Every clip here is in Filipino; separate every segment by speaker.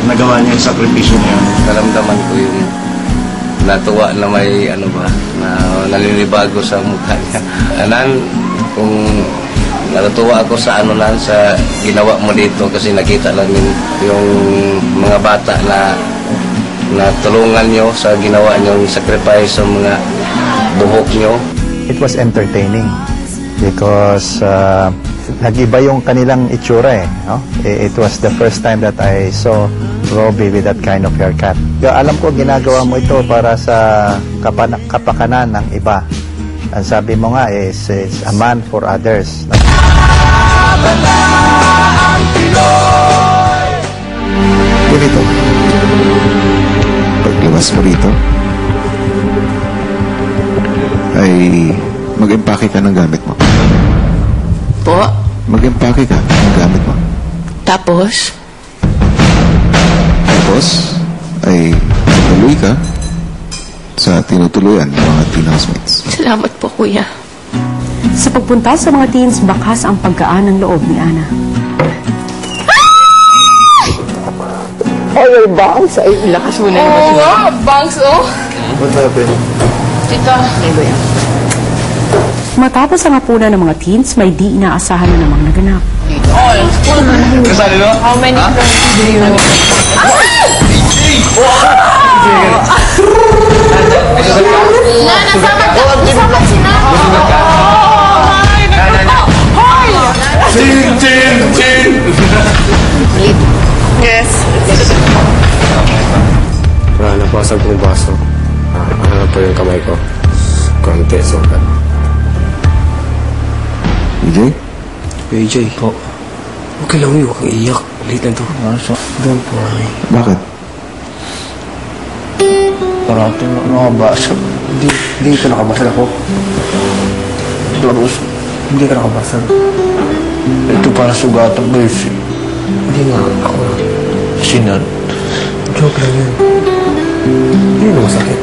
Speaker 1: nagawa niya yung sakripisyo na yun?
Speaker 2: Naramdaman ko yung natuwa na may ano ba, na naninibago sa mukha niya. Kung natutuwa ako sa ano lang, sa ginawa mo dito kasi nakita lang yung mga bata na tulungan nyo sa ginawa nyo, sacrifice sa mga buhok nyo.
Speaker 3: It was entertaining because nag-iba yung kanilang itsura eh. No? It was the first time that I saw Robbie with that kind of haircut. Alam ko ginagawa mo ito para sa kapakanan ng iba. Ang sabi mo nga is a man for others.
Speaker 4: Ganito, paglabas mo rito, ay mag-empake ka ng gamit mo.
Speaker 5: Po?
Speaker 4: Mag-empake ka ng gamit mo.
Speaker 5: Tapos?
Speaker 4: Tapos, ay tuloy ka sa tinutuluyan ng mga teen housemates.
Speaker 5: Salamat po, kuya.
Speaker 6: Sa pagpunta sa mga teens, bakas ang pagkaan ng loob ni Ana.
Speaker 5: Ay, may bangs. Ay, lakas mo na naman siya.
Speaker 7: Oo, bangs, oh.
Speaker 4: What happened?
Speaker 7: Tita.
Speaker 5: Ay, ba yan?
Speaker 6: Matapos ang hapunan ng mga teens, may di inaasahan na namang naganap.
Speaker 7: All. How many friends do you have? Nasama si Nana.
Speaker 1: Chin!
Speaker 7: Yes.
Speaker 8: Napasag kong baso. Ano po yung kamay ko? Konti, sukat.
Speaker 4: EJ?
Speaker 8: AJ? Po. Okay lang yun, huwag kang iyak. Late na to. Don't worry.
Speaker 4: Bakit?
Speaker 8: Parati nakabasag. Hindi ka nakabasag ako. Tapos, hindi ka nakabasag. Ito para sugatan guys. Hindi nga ako. Sinan. Joke lang yun. Hindi na masakit.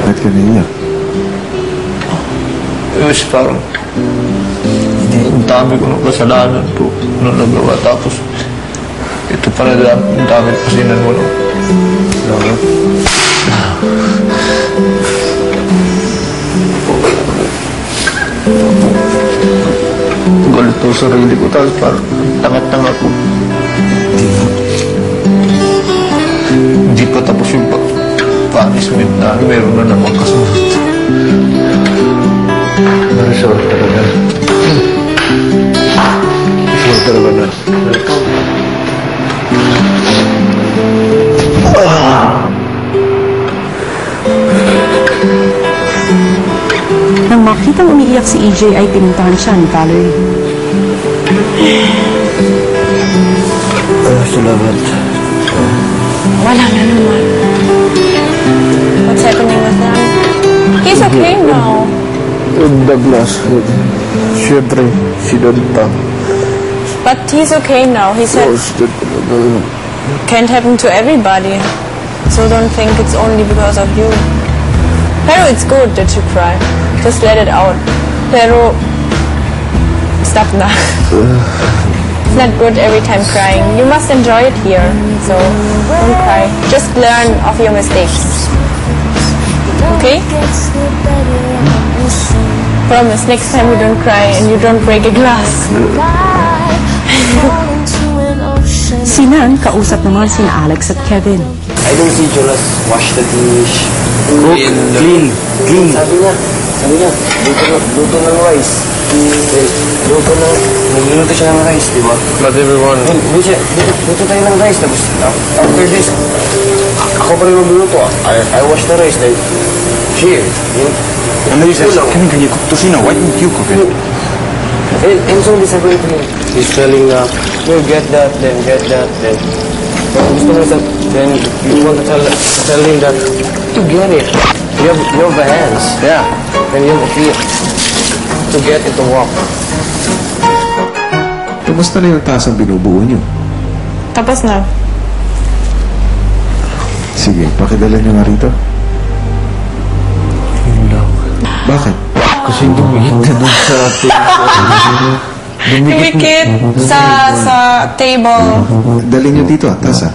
Speaker 4: Bakit ka naiyak?
Speaker 8: Yes, parang hindi, ang dami ko ng kasalanan po nung nagawa. Tapos, ito pala ang dami pasinan mo nung lahat. Galit ko sa sarili ko, tapos parang tanga-tanga ko. Hindi pa tapos yung punishment na meron na namang kasunod. Sorry talaga. Sorry talaga na.
Speaker 6: Nang makitang umiiyak si EJ ay pinuntahan siya ni Valerie.
Speaker 8: Salamat.
Speaker 7: Wala na naman. What's happening with them? He's okay now.
Speaker 8: Douglas, siyempre, sinunta.
Speaker 7: But he's okay now. He said can't happen to everybody. So don't think it's only because of you. Pero it's good that you cry. Just let it out. Pero stop na. It's not good every time crying. You must enjoy it here. So don't cry. Just learn of your mistakes. Okay? Promise, next time you don't cry and you don't break a glass.
Speaker 6: Si Nan, kausap naman sina Alex at Kevin.
Speaker 8: I don't see Jonas wash the dish. Clean. Sabi niya, luto ng rice. Nagluluto siya ng rice, di ba? Not everyone. Luto tayo ng rice, tapos after this, ako pa rin magluluto. I wash the rice, then here. And then he says, Kevin, can you cook tocino? Why didn't you cook it? And so disagreeing to him. He's telling you get that, then. Then you want to tell him that to get it. You have the hands. Yeah. And you have the feet to get it to walk.
Speaker 4: Kumusta na yung tasang binubuo niyo?
Speaker 7: Tapos na.
Speaker 4: Sige, pakidala niyo nga rito.
Speaker 8: Yun lang.
Speaker 4: Bakit?
Speaker 8: Kasi dumikit na doon sa table.
Speaker 7: Dumikit sa table.
Speaker 4: Dali niyo dito, tasa.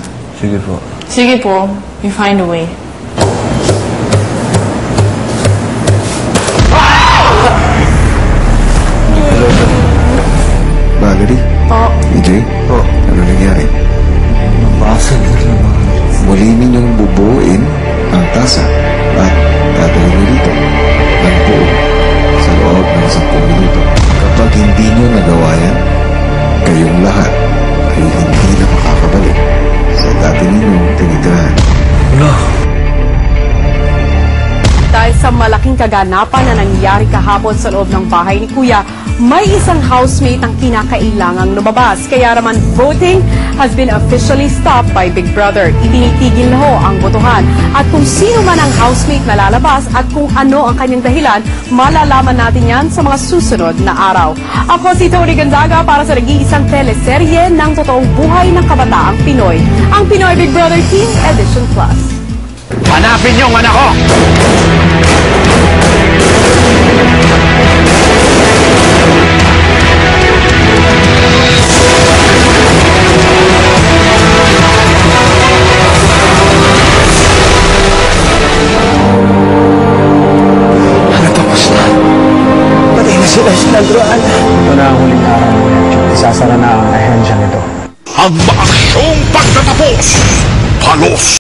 Speaker 8: Sige po.
Speaker 7: Sige po, you find a way.
Speaker 4: Bagari?
Speaker 7: Po.
Speaker 4: EJ?
Speaker 8: Po.
Speaker 4: Ano nangyari?
Speaker 8: Nabasag na naman.
Speaker 4: Muli ninyong bubuuin ang tasa at dadalhin niyo dito ang buo sa loob ng 10 minuto. Kapag hindi niyo nagawa yan, kayong lahat ay hindi na makakabalik sa dati ninyong tinitirahan.
Speaker 6: Dahil sa malaking kaganapan na nangyari kahapon sa loob ng bahay ni Kuya, may isang housemate ang kinakailangang lumabas. Kaya naman voting has been officially stopped by Big Brother. Itinitigil na ho ang botohan. At kung sino man ang housemate na lalabas at kung ano ang kanyang dahilan, malalaman natin yan sa mga susunod na araw. Ako si Tony Gonzaga para sa nag-iisang teleserye ng totoong buhay ng kabataang Pinoy. Ang Pinoy Big Brother Team Edition Plus.
Speaker 1: Hanapin niyo ang anak ko!
Speaker 8: Natapos na. Patay na sila sa nagruan.
Speaker 3: Ito na ang huling araw. Isasara na ang ahensya nito.
Speaker 1: Ang maaksyong pagtatapos! Palos!